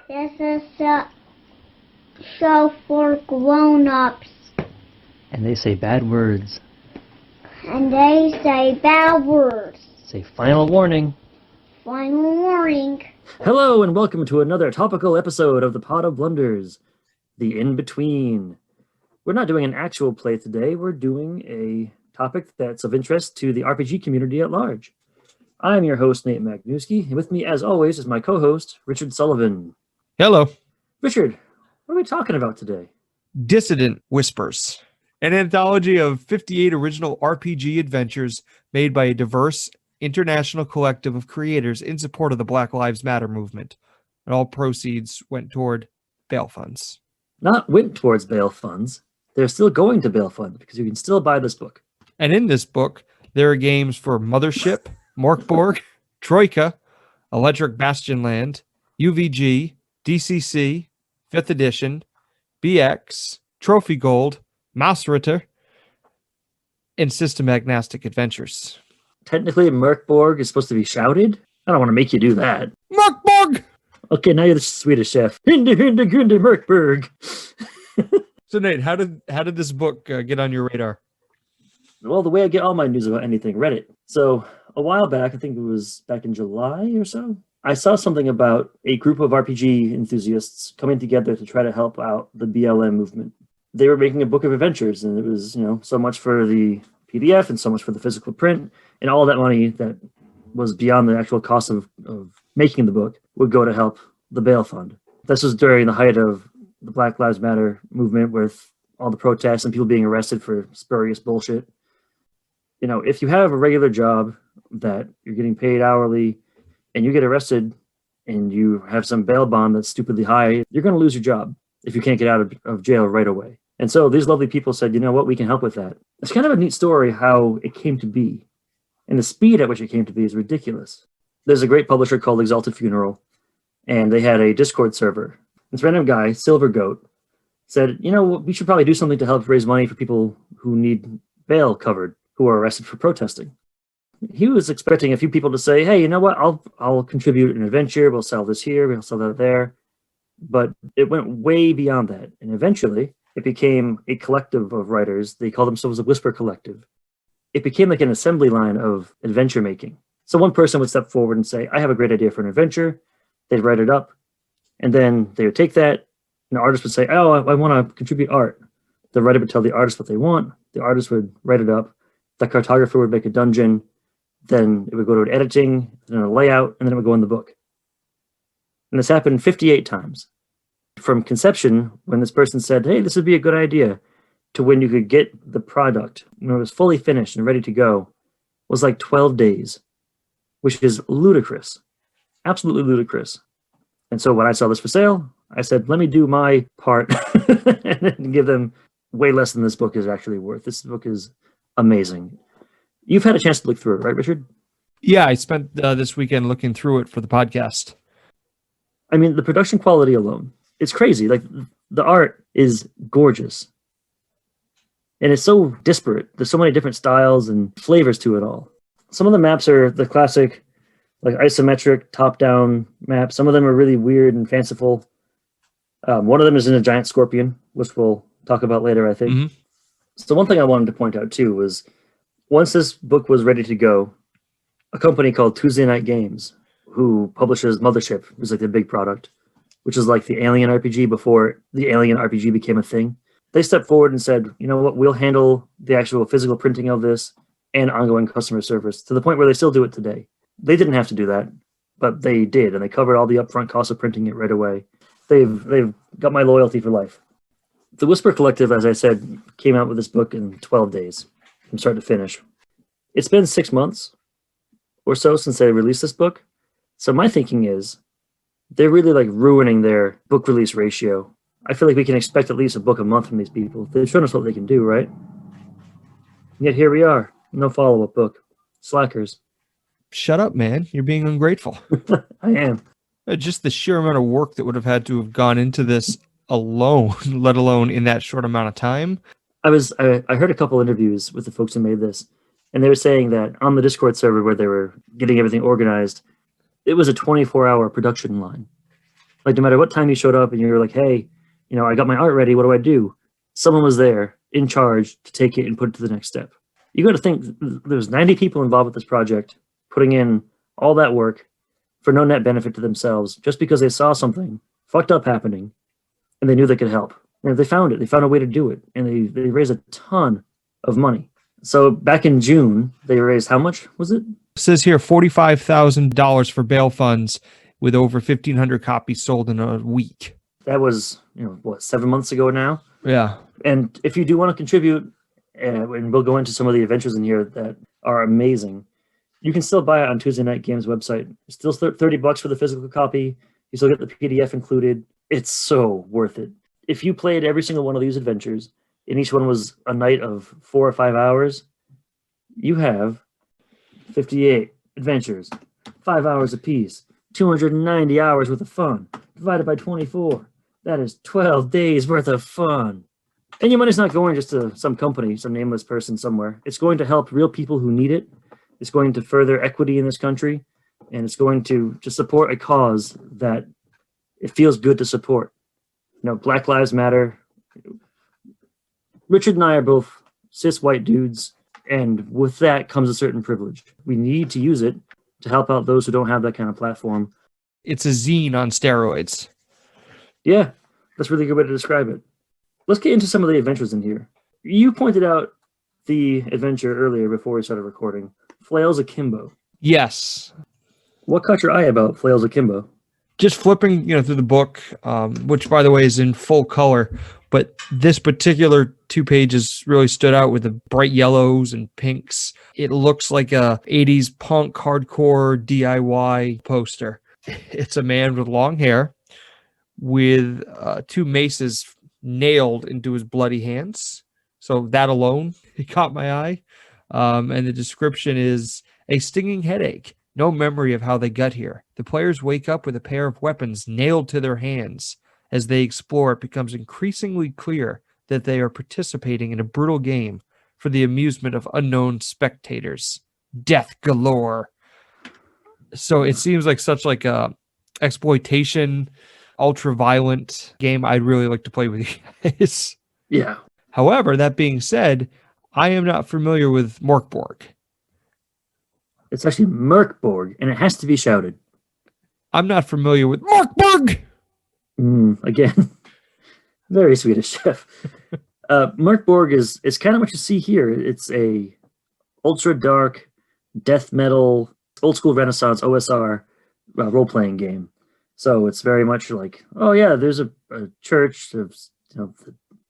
This is a show for grown-ups. And they say bad words. And they say bad words. Say final warning. Final warning. Hello and welcome to another topical episode of the Pot of Blunders, the in-between. We're not doing an actual play today, we're doing a topic that's of interest to the RPG community at large. I'm your host, Nate Magnuski, and with me, as always, is my co-host, Richard Sullivan. Hello. Richard, what are we talking about today? Dissident Whispers, an anthology of 58 original RPG adventures made by a diverse international collective of creators in support of the Black Lives Matter movement. And all proceeds went toward bail funds. Not went towards bail funds. They're still going to bail funds because you can still buy this book. And in this book, there are games for Mothership, Morkborg, Troika, Electric Bastionland, UVG, DCC, 5th Edition, BX, Trophy Gold, Mausritter, and System Agnostic Adventures. Technically, Morkborg is supposed to be shouted. I don't want to make you do that. Morkborg! Okay, now you're the Swedish chef. Hinde, hinde, gunde, Morkborg. So Nate, how did this book get on your radar? Well, the way I get all my news about anything, Reddit. So a while back, I think it was back in July or so, I saw something about a group of RPG enthusiasts coming together to try to help out the BLM movement. They were making a book of adventures, and it was, so much for the PDF and so much for the physical print, and all that money that was beyond the actual cost of making the book would go to help the bail fund. This was during the height of the Black Lives Matter movement with all the protests and people being arrested for spurious bullshit. If you have a regular job that you're getting paid hourly and you get arrested and you have some bail bond that's stupidly high, you're going to lose your job if you can't get out of jail right away. And so these lovely people said, you know what, we can help with that. It's kind of a neat story how it came to be. And the speed at which it came to be is ridiculous. There's a great publisher called Exalted Funeral, and they had a Discord server. This random guy, Silver Goat, said, we should probably do something to help raise money for people who need bail covered, who are arrested for protesting. He was expecting a few people to say, hey, you know what, I'll contribute an adventure, we'll sell this here, we'll sell that there. But it went way beyond that. And eventually, it became a collective of writers. They call themselves a Whisper Collective. It became like an assembly line of adventure making. So one person would step forward and say, I have a great idea for an adventure. They'd write it up. And then they would take that, and the artist would say, oh, I want to contribute art. The writer would tell the artist what they want. The artist would write it up. The cartographer would make a dungeon. Then it would go to an editing, then a layout, and then it would go in the book. And this happened 58 times. From conception, when this person said, hey, this would be a good idea, to when you could get the product, when it was fully finished and ready to go, was like 12 days, which is ludicrous, absolutely ludicrous. And so when I saw this for sale, I said, let me do my part and give them way less than this book is actually worth. This book is amazing. You've had a chance to look through it, right, Richard? Yeah, I spent this weekend looking through it for the podcast. I mean, the production quality alone, it's crazy. Like, the art is gorgeous. And it's so disparate. There's so many different styles and flavors to it all. Some of the maps are the classic, like, isometric, top-down maps. Some of them are really weird and fanciful. One of them is in a giant scorpion, which we'll talk about later, I think. Mm-hmm. So one thing I wanted to point out, too, was once this book was ready to go, a company called Tuesday Night Games, who publishes Mothership, was like the big product, which is like the Alien RPG before the Alien RPG became a thing. They stepped forward and said, you know what, we'll handle the actual physical printing of this and ongoing customer service, to the point where they still do it today. They didn't have to do that, but they did, and they covered all the upfront costs of printing it right away. They've got my loyalty for life. The Whisper Collective, as I said, came out with this book in 12 days, from start to finish. It's been 6 months or so since they released this book. So my thinking is they're really like ruining their book release ratio. I feel like we can expect at least a book a month from these people. They've shown us what they can do, right? And yet here we are, no follow-up book. Slackers. Shut up, man. You're being ungrateful. I am. Just the sheer amount of work that would have had to have gone into this alone, let alone in that short amount of time. I heard a couple interviews with the folks who made this, and they were saying that on the Discord server where they were getting everything organized, it was a 24-hour production line. Like no matter what time you showed up and you were like, hey, I got my art ready. What do I do? Someone was there in charge to take it and put it to the next step. You got to think there's 90 people involved with this project, putting in all that work for no net benefit to themselves, just because they saw something fucked up happening and they knew they could help. They found it. They found a way to do it, and they raised a ton of money. So back in June, they raised how much was it? It says here $45,000 for bail funds, with over 1,500 copies sold in a week. That was 7 months ago now. Yeah. And if you do want to contribute, and we'll go into some of the adventures in here that are amazing, you can still buy it on Tuesday Night Games website. It's still $30 for the physical copy. You still get the PDF included. It's so worth it. If you played every single one of these adventures, and each one was a night of 4 or 5 hours, you have 58 adventures, 5 hours apiece, 290 hours worth of fun, divided by 24. That is 12 days worth of fun. And your money's not going just to some company, some nameless person somewhere. It's going to help real people who need it. It's going to further equity in this country, and it's going to support a cause that it feels good to support. Black Lives Matter. Richard and I are both cis white dudes, and with that comes a certain privilege. We need to use it to help out those who don't have that kind of platform. It's a zine on steroids. Yeah, that's a really good way to describe it. Let's get into some of the adventures in here. You pointed out the adventure earlier before we started recording, Flails Akimbo. Yes. What caught your eye about Flails Akimbo? Just flipping, through the book, which by the way is in full color, but this particular 2 pages really stood out with the bright yellows and pinks. It looks like a 80s punk hardcore DIY poster. It's a man with long hair with 2 maces nailed into his bloody hands. So that alone, it caught my eye. And the description is a stinging headache. No memory of how they got here. The players wake up with a pair of weapons nailed to their hands. As they explore, it becomes increasingly clear that they are participating in a brutal game for the amusement of unknown spectators. Death galore. So it seems like such like a exploitation, ultra-violent game I'd really like to play with you guys. Yeah. However, that being said, I am not familiar with Morkborg. It's actually Merkborg, and it has to be shouted. I'm not familiar with Morkborg! Again, very Swedish chef. Merkborg is kind of what you see here. It's a ultra-dark, death metal, old-school Renaissance OSR role-playing game. So it's very much like, oh yeah, there's a church of the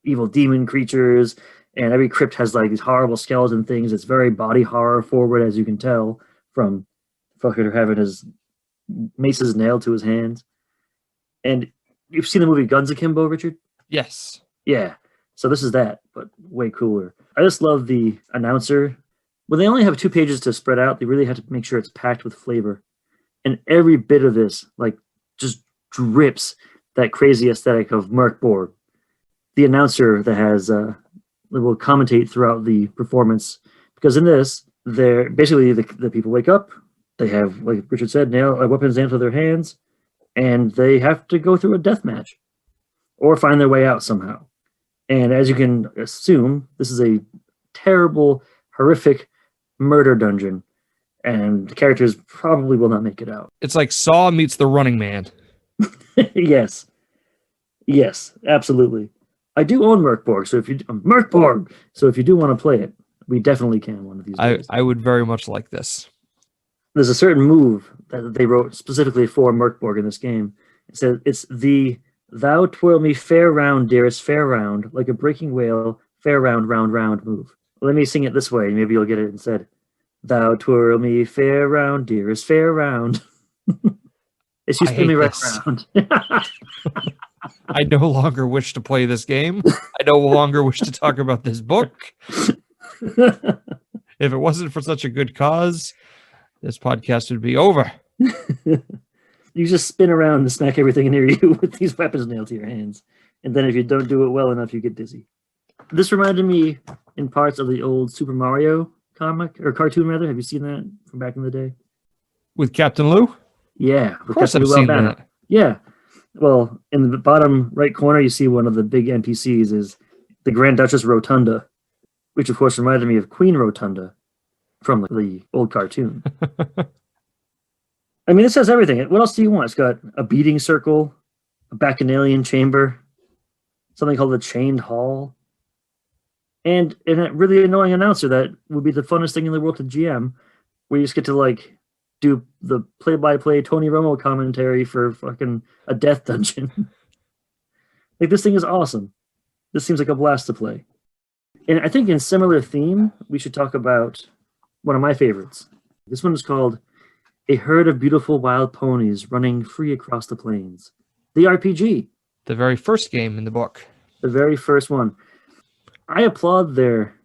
evil demon creatures, and every crypt has like these horrible skeleton things. It's very body horror forward, as you can tell from fucker having his maces nailed to his hands. And you've seen the movie Guns Akimbo, Richard? Yes. Yeah. So this is that, but way cooler. I just love the announcer. When they only have 2 pages to spread out, they really have to make sure it's packed with flavor. And every bit of this, like, just drips that crazy aesthetic of Merkborg. The announcer that has will commentate throughout the performance, because in this, they're basically the people wake up. They have, like Richard said, weapons nailed to their hands, and they have to go through a death match or find their way out somehow. And as you can assume, this is a terrible, horrific murder dungeon, and the characters probably will not make it out. It's like Saw meets The Running Man. Yes, absolutely. I do own Merkborg, so if you do want to play it, we definitely can one of these days. I would very much like this. There's a certain move that they wrote specifically for Merkborg in this game. It says it's the "Thou twirl me fair round, dearest, fair round, like a breaking whale, fair round, round, round" move. Let me sing it this way, maybe you'll get it instead. Thou twirl me fair round, dearest, fair round. It's you spin me right round. I no longer wish to play this game. I no longer wish to talk about this book. If it wasn't for such a good cause, this podcast would be over. You just spin around and smack everything near you with these weapons nailed to your hands. And then if you don't do it well enough, you get dizzy. This reminded me in parts of the old Super Mario comic, or cartoon rather. Have you seen that from back in the day? With Captain Lou? Yeah. Of course I've seen that. Yeah. Well, in the bottom right corner, you see one of the big NPCs is the Grand Duchess Rotunda, which of course reminded me of Queen Rotunda from the old cartoon. I mean, this has everything. What else do you want? It's got a beating circle, a bacchanalian chamber, something called the Chained Hall, and a really annoying announcer that would be the funnest thing in the world to GM, where you just get to like do the play-by-play Tony Romo commentary for fucking a death dungeon. Like, this thing is awesome. This seems like a blast to play. And I think in similar theme, we should talk about one of my favorites. This one is called A Herd of Beautiful Wild Ponies Running Free Across the Plains. The RPG. The very first game in the book. The very first one. I applaud their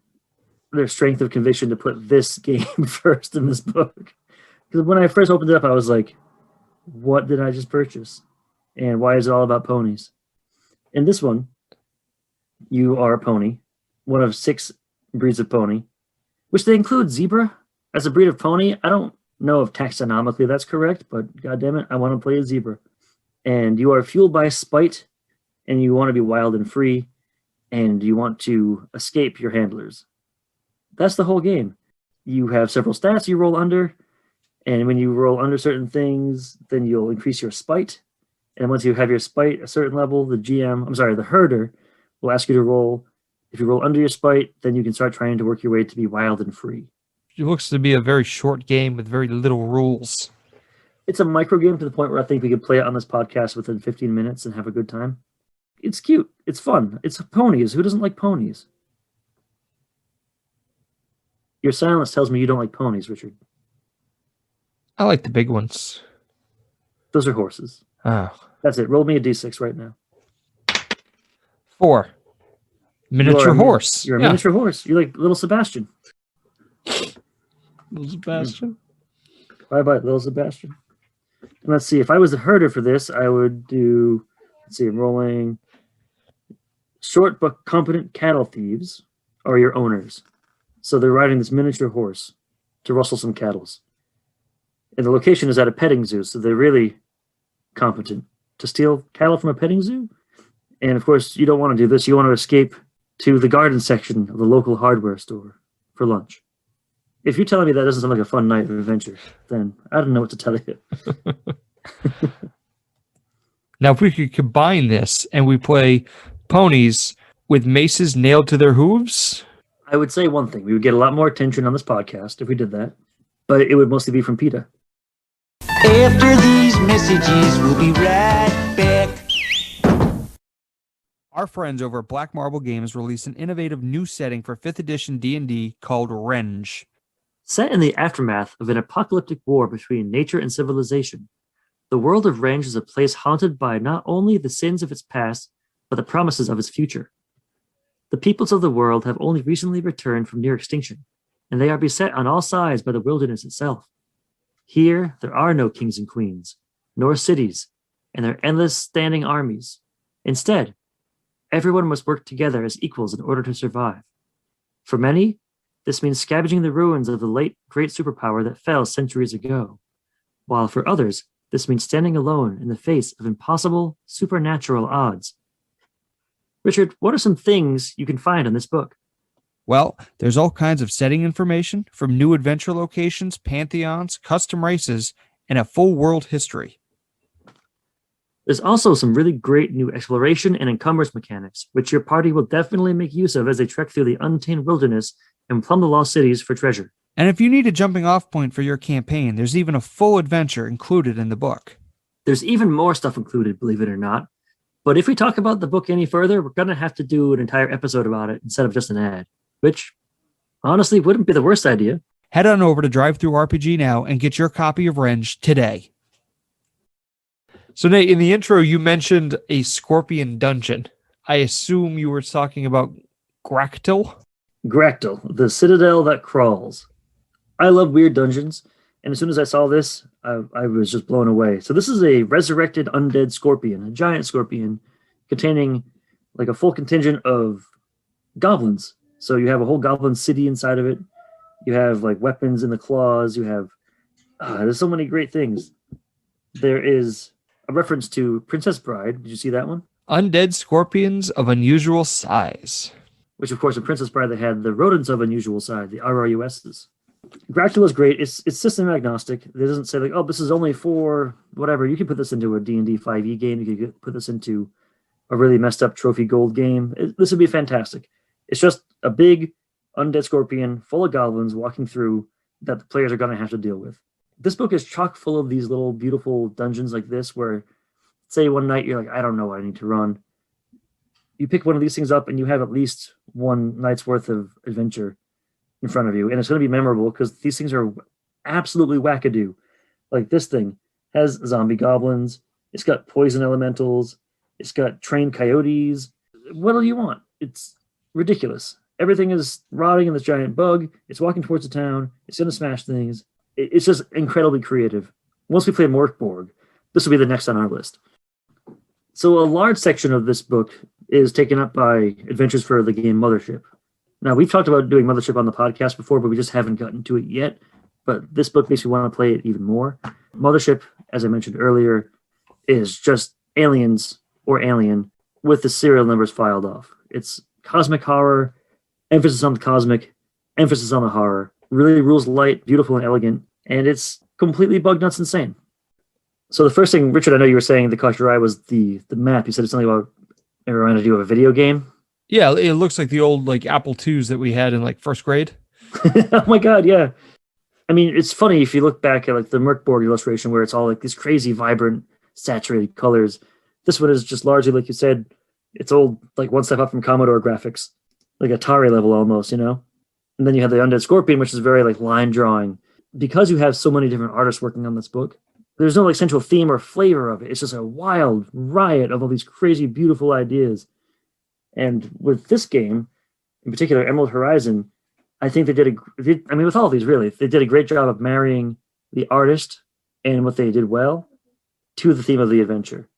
strength of conviction to put this game first in this book. Because when I first opened it up, I was like, what did I just purchase? And why is it all about ponies? In this one, you are a pony, one of 6 breeds of pony, which they include zebra as a breed of pony. I don't know if taxonomically that's correct, but goddammit, I want to play a zebra. And you are fueled by spite, and you want to be wild and free, and you want to escape your handlers. That's the whole game. You have several stats you roll under, and when you roll under certain things, then you'll increase your spite. And once you have your spite a certain level, the herder will ask you to roll. If you roll under your spite, then you can start trying to work your way to be wild and free. It looks to be a very short game with very little rules. It's a micro game to the point where I think we could play it on this podcast within 15 minutes and have a good time. It's cute. It's fun. It's ponies. Who doesn't like ponies? Your silence tells me you don't like ponies, Richard. I like the big ones. Those are horses. Oh. That's it. Roll me a d6 right now. 4. Miniature horse. You're a miniature horse. You're like little Sebastian. Little Sebastian. Bye-bye, little Sebastian. And let's see. If I was the herder for this, I would do... Let's see. I'm rolling... Short but competent cattle thieves are your owners. So they're riding this miniature horse to rustle some cattle. And the location is at a petting zoo, so they're really competent to steal cattle from a petting zoo. And of course, you don't want to do this. You want to escape to the garden section of the local hardware store for lunch. If you're telling me that doesn't sound like a fun night of adventure, then I don't know what to tell you. Now, if we could combine this and we play ponies with maces nailed to their hooves... I would say one thing. We would get a lot more attention on this podcast if we did that. But it would mostly be from PETA. After these messages, we'll be right back. Our friends over at Black Marble Games released an innovative new setting for 5th edition D&D called Renge. Set in the aftermath of an apocalyptic war between nature and civilization, the world of Renge is a place haunted by not only the sins of its past, but the promises of its future. The peoples of the world have only recently returned from near extinction, and they are beset on all sides by the wilderness itself. Here, there are no kings and queens, nor cities, and their endless standing armies. Instead, everyone must work together as equals in order to survive. For many, this means scavenging the ruins of the late great superpower that fell centuries ago, while for others, this means standing alone in the face of impossible, supernatural odds. Richard, what are some things you can find in this book? Well, there's all kinds of setting information from new adventure locations, pantheons, custom races, and a full world history. There's also some really great new exploration and encumbrance mechanics, which your party will definitely make use of as they trek through the untamed wilderness and plumb the lost cities for treasure. And if you need a jumping off point for your campaign, there's even a full adventure included in the book. There's even more stuff included, believe it or not. But if we talk about the book any further, we're going to have to do an entire episode about it instead of just an ad, which honestly wouldn't be the worst idea. Head on over to DriveThruRPG now and get your copy of Renge today. So, Nate, in the intro, you mentioned a scorpion dungeon. I assume you were talking about Gractil? Gractil, the citadel that crawls. I love weird dungeons, and as soon as I saw this, I was just blown away. So this is a resurrected undead scorpion, a giant scorpion, containing like a full contingent of goblins. So you have a whole goblin city inside of it. You have like weapons in the claws. You have, there's so many great things. There is a reference to Princess Bride. Did you see that one? Undead scorpions of unusual size. Which, of course, in Princess Bride, they had the rodents of unusual size, the RRUSs. Dracula's great. It's system agnostic. It doesn't say, like, oh, this is only for whatever. You can put this into a D&D 5e game. You could put this into a really messed up trophy gold game. This would be fantastic. It's just a big undead scorpion full of goblins walking through that the players are going to have to deal with. This book is chock full of these little beautiful dungeons like this where, say, one night you're like, I don't know what I need to run. You pick one of these things up and you have at least one night's worth of adventure in front of you. And it's going to be memorable because these things are absolutely wackadoo. Like this thing has zombie goblins. It's got poison elementals. It's got trained coyotes. What do you want? It's ridiculous. Everything is rotting in this giant bug. It's walking towards the town. It's going to smash things. It's just incredibly creative. Once we play Morkborg, this will be the next on our list. So a large section of this book is taken up by adventures for the game Mothership. Now, we've talked about doing Mothership on the podcast before, but we just haven't gotten to it yet. But this book makes me want to play it even more. Mothership, as I mentioned earlier, is just aliens or alien with the serial numbers filed off. It's cosmic horror, emphasis on the cosmic, emphasis on the horror. Really rules light, beautiful, and elegant. And it's completely bug nuts insane. So the first thing, Richard, I know you were saying that caught your eye was the map. You said it's something about it reminded you of a video game. Yeah, it looks like the old like Apple IIs that we had in like first grade. Oh my God, yeah. I mean, it's funny if you look back at like the Merkborg illustration where it's all like these crazy, vibrant, saturated colors. This one is just largely, like you said, it's old, like one step up from Commodore graphics, like Atari level almost, you know? And then you have the Undead Scorpion, which is very like line drawing. Because you have so many different artists working on this book, there's no like central theme or flavor of it. It's just a wild riot of all these crazy, beautiful ideas. And with this game, in particular, Emerald Horizon, I think with all of these, really, they did a great job of marrying the artist and what they did well to the theme of the adventure.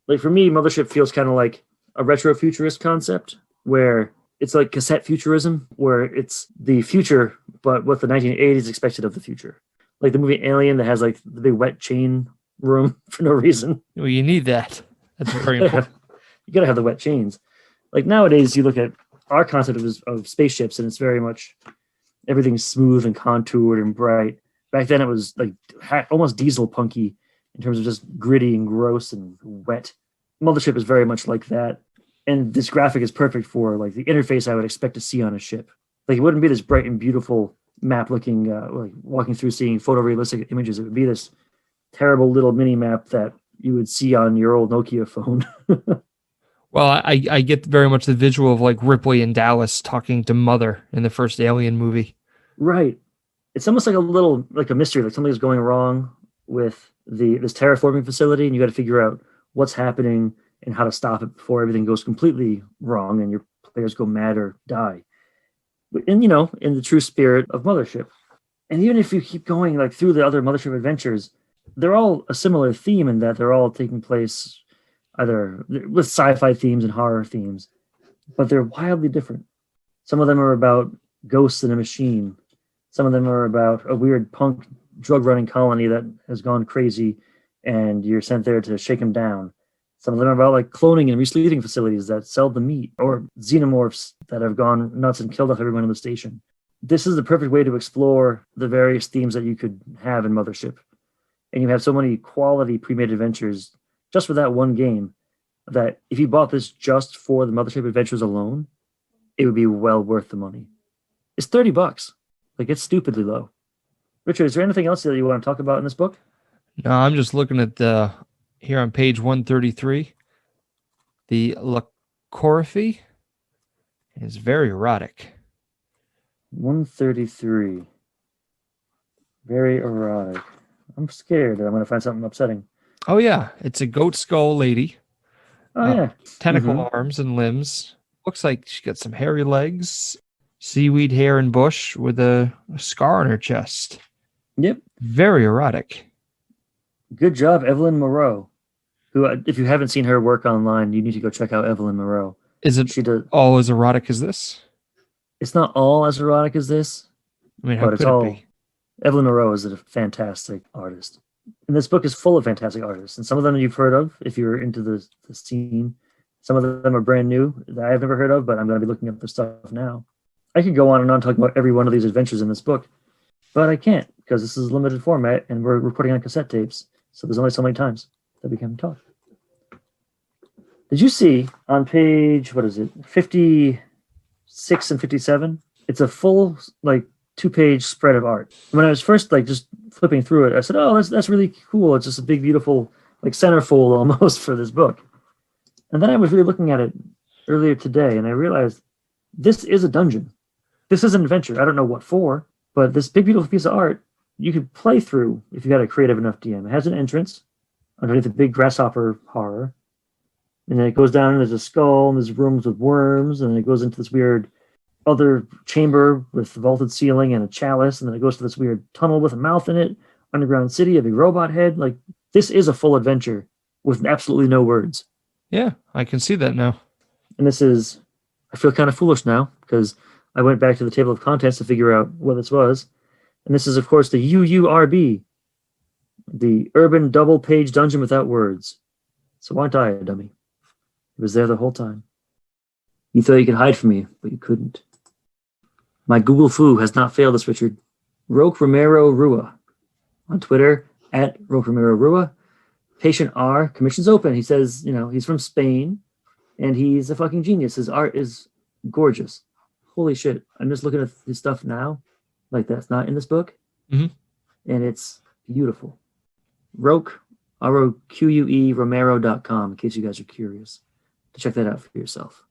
Like for me, Mothership feels kind of like a retro futurist concept where it's like cassette futurism, where it's the future, but what the 1980s expected of the future. Like the movie Alien that has like the big wet chain room for no reason. Well, you need that. That's very important. You gotta have the wet chains. Like nowadays, you look at our concept of spaceships, and it's very much everything's smooth and contoured and bright. Back then, it was like almost diesel punky in terms of just gritty and gross and wet. Mothership is very much like that, and this graphic is perfect for like the interface I would expect to see on a ship. Like it wouldn't be this bright and beautiful map looking like walking through seeing photorealistic images. It would be this terrible little mini map that you would see on your old Nokia phone. Well, I get very much the visual of like Ripley and Dallas talking to Mother in the first Alien movie. Right. It's almost like a mystery, like something's going wrong with this terraforming facility, and you got to figure out what's happening and how to stop it before everything goes completely wrong and your players go mad or die. And in the true spirit of Mothership. And even if you keep going like through the other Mothership adventures, they're all a similar theme in that they're all taking place either with sci-fi themes and horror themes, but they're wildly different. Some of them are about ghosts in a machine. Some of them are about a weird punk drug running colony that has gone crazy and you're sent there to shake them down. Some of them are about like cloning and resleeving facilities that sell the meat, or xenomorphs that have gone nuts and killed off everyone in the station. This is the perfect way to explore the various themes that you could have in Mothership. And you have so many quality pre-made adventures just for that one game that if you bought this just for the Mothership adventures alone, it would be well worth the money. It's $30. Like, it's stupidly low. Richard, is there anything else that you want to talk about in this book? No, I'm just looking at here on page 133. The lachorrhaphy is very erotic. 133. Very erotic. I'm scared that I'm going to find something upsetting. Oh, yeah. It's a goat skull lady. Oh, yeah. Tentacle arms and limbs. Looks like she got some hairy legs, seaweed hair and bush with a scar on her chest. Yep. Very erotic. Good job, Evelyn Moreau. Who, if you haven't seen her work online, you need to go check out Evelyn Moreau. Is it all as erotic as this? It's not all as erotic as this. I mean, how could it be? Evelyn Moreau is a fantastic artist. And this book is full of fantastic artists, and some of them you've heard of if you're into the scene. Some of them are brand new that I've never heard of, but I'm going to be looking up their stuff now. I could go on and on talking about every one of these adventures in this book, but I can't because this is a limited format and we're recording on cassette tapes. So there's only so many times that we can talk. Did you see on page, 56 and 57? It's a full, 2-page spread of art. When I was first, just flipping through it, I said, oh, that's really cool. It's just a big, beautiful, centerfold almost for this book. And then I was really looking at it earlier today, and I realized this is a dungeon. This is an adventure. I don't know what for, but this big, beautiful piece of art, you could play through if you had a creative enough DM. It has an entrance underneath a big grasshopper horror. And then it goes down, and there's a skull, and there's rooms with worms, and then it goes into this weird other chamber with vaulted ceiling and a chalice, and then it goes to this weird tunnel with a mouth in it, underground city, a big robot head. This is a full adventure with absolutely no words. Yeah, I can see that now. And I feel kind of foolish now because I went back to the table of contents to figure out what this was. And this is, of course, the UURB, the Urban Double Page Dungeon Without Words. So aren't I a dummy? It was there the whole time. You thought you could hide from me, but you couldn't. My Google foo has not failed us, Richard. Roque Romero Rua. On Twitter, at Roque Romero Rua. Patient R, commission's open. He says, he's from Spain, and he's a fucking genius. His art is gorgeous. Holy shit. I'm just looking at his stuff now. That's not in this book. Mm-hmm. And it's beautiful. Roque, R-O-Q-U-E, Romero.com, in case you guys are curious to check that out for yourself.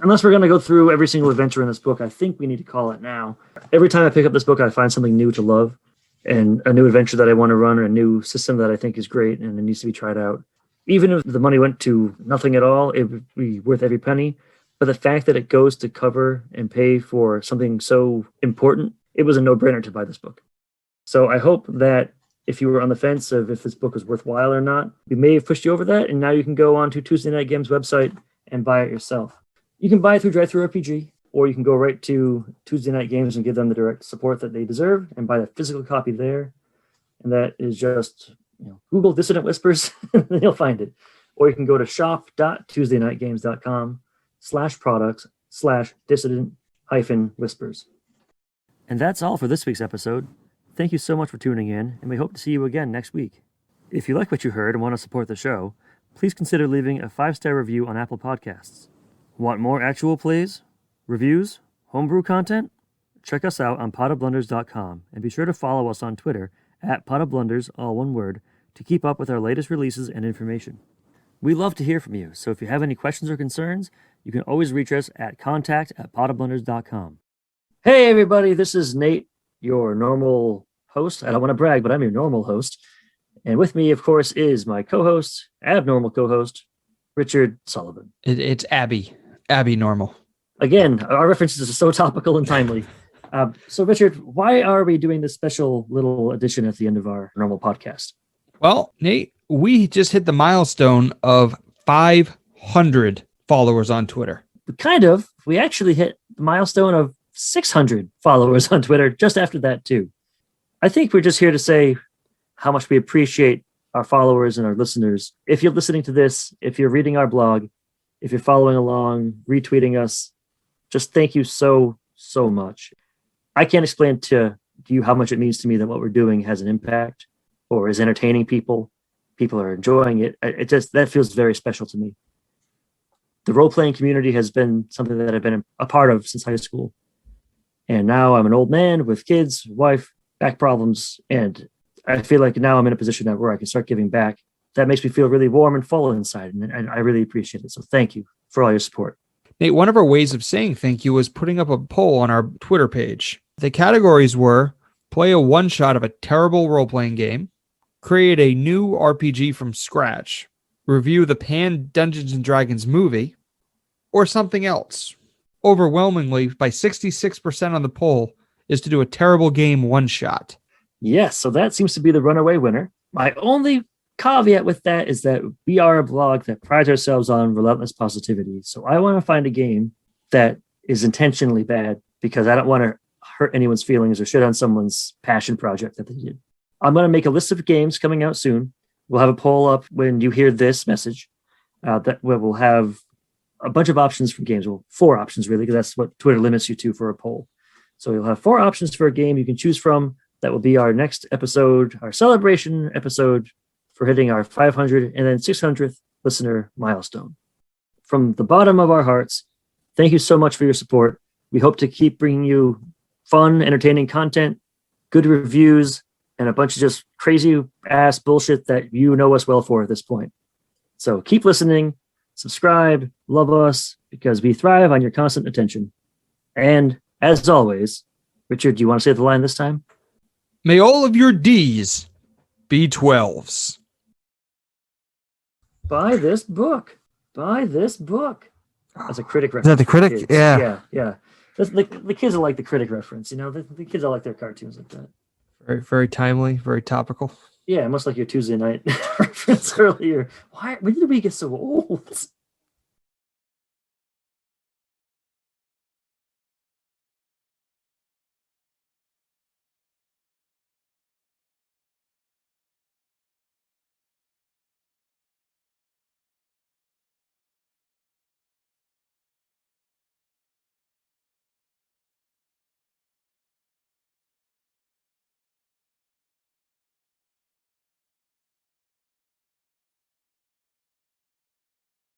Unless we're going to go through every single adventure in this book, I think we need to call it now. Every time I pick up this book, I find something new to love and a new adventure that I want to run or a new system that I think is great and it needs to be tried out. Even if the money went to nothing at all, it would be worth every penny. But the fact that it goes to cover and pay for something so important, it was a no-brainer to buy this book. So I hope that if you were on the fence of if this book was worthwhile or not, we may have pushed you over that, and now you can go on to Tuesday Night Games website and buy it yourself. You can buy it through DriveThruRPG, or you can go right to Tuesday Night Games and give them the direct support that they deserve and buy the physical copy there. And that is just Google Dissident Whispers, and you'll find it. Or you can go to shop.tuesdaynightgames.com/products/dissident-whispers. And that's all for this week's episode. Thank you so much for tuning in, and we hope to see you again next week. If you like what you heard and want to support the show, please consider leaving a 5-star review on Apple Podcasts. Want more actual plays, reviews, homebrew content? Check us out on potofblunders.com, and be sure to follow us on Twitter at potofblunders, all one word, to keep up with our latest releases and information. We love to hear from you, so if you have any questions or concerns, you can always reach us at contact@potofblunders.com. Hey everybody, this is Nate, your normal host. I don't want to brag, but I'm your normal host. And with me, of course, is my co-host, abnormal co-host, Richard Sullivan. It's Abby Normal. Again, our references are so topical and timely. So Richard, why are we doing this special little edition at the end of our normal podcast? Well, Nate, we just hit the milestone of 500 followers on Twitter. We actually hit the milestone of 600 followers on Twitter just after that too. I think we're just here to say how much we appreciate our followers and our listeners. If you're listening to this, if you're reading our blog, if you're following along, retweeting us, just thank you so, so much. I can't explain to you how much it means to me that what we're doing has an impact or is entertaining people. People are enjoying it. That feels very special to me. The role-playing community has been something that I've been a part of since high school. And now I'm an old man with kids, wife, back problems, and I feel like now I'm in a position where I can start giving back. That makes me feel really warm and full inside, and I really appreciate it. So thank you for all your support. Nate, one of our ways of saying thank you was putting up a poll on our Twitter page. The categories were play a one-shot of a terrible role-playing game, create a new RPG from scratch, review the Pan Dungeons & Dragons movie, or something else. Overwhelmingly, by 66% on the poll, is to do a terrible game one-shot. Yes, so that seems to be the runaway winner. My only caveat with that is that we are a blog that prides ourselves on relentless positivity. So I want to find a game that is intentionally bad because I don't want to hurt anyone's feelings or shit on someone's passion project that they did. I'm going to make a list of games coming out soon. We'll have a poll up when you hear this message. That we'll have a bunch of options for games. Well, 4 options really, because that's what Twitter limits you to for a poll. So you'll have 4 options for a game you can choose from. That will be our next episode, our celebration episode for hitting our 500 and then 600th listener milestone. From the bottom of our hearts, thank you so much for your support. We hope to keep bringing you fun, entertaining content, good reviews, and a bunch of just crazy ass bullshit that you know us well for at this point. So keep listening, subscribe, love us, because we thrive on your constant attention. And as always, Richard, do you want to say the line this time? May all of your D's be 12s. Buy this book. Buy this book. That's a critic reference. Is that the critic? Kids. Yeah. Yeah. That's the kids will like the critic reference. You know, the kids all like their cartoons like that. Very, very timely, very topical. Yeah, much like your Tuesday night reference earlier. When did we get so old?